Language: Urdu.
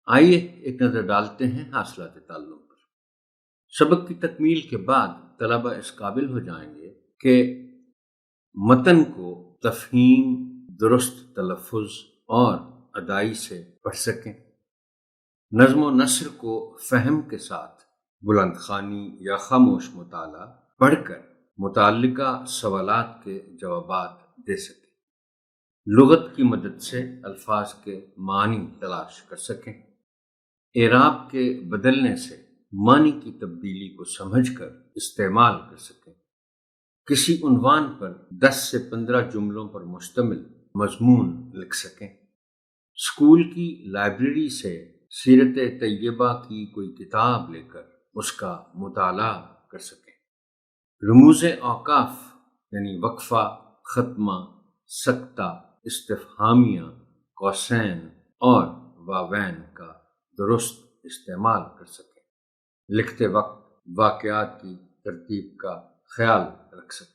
آئیے ایک نظر ڈالتے ہیں حاصلات تعلم پر۔ سبق کی تکمیل کے بعد طلبہ اس قابل ہو جائیں گے کہ متن کو تفہیم، درست تلفظ اور ادائی سے پڑھ سکیں، نظم و نثر کو فہم کے ساتھ بلند خوانی یا خاموش مطالعہ پڑھ کر متعلقہ سوالات کے جوابات دے سکیں، لغت کی مدد سے الفاظ کے معنی تلاش کر سکیں، اعراب کے بدلنے سے معنی کی تبدیلی کو سمجھ کر استعمال کر سکیں، کسی عنوان پر 10 سے 15 جملوں پر مشتمل مضمون لکھ سکیں، اسکول کی لائبریری سے سیرت طیبہ کی کوئی کتاب لے کر اس کا مطالعہ کر سکیں، رموز اوقاف یعنی وقفہ، ختمہ، سکتہ، استفہامیہ، قوسین اور واوین کا درست استعمال کر سکیں، لکھتے وقت واقعات کی ترتیب کا خیال رکھ سکیں۔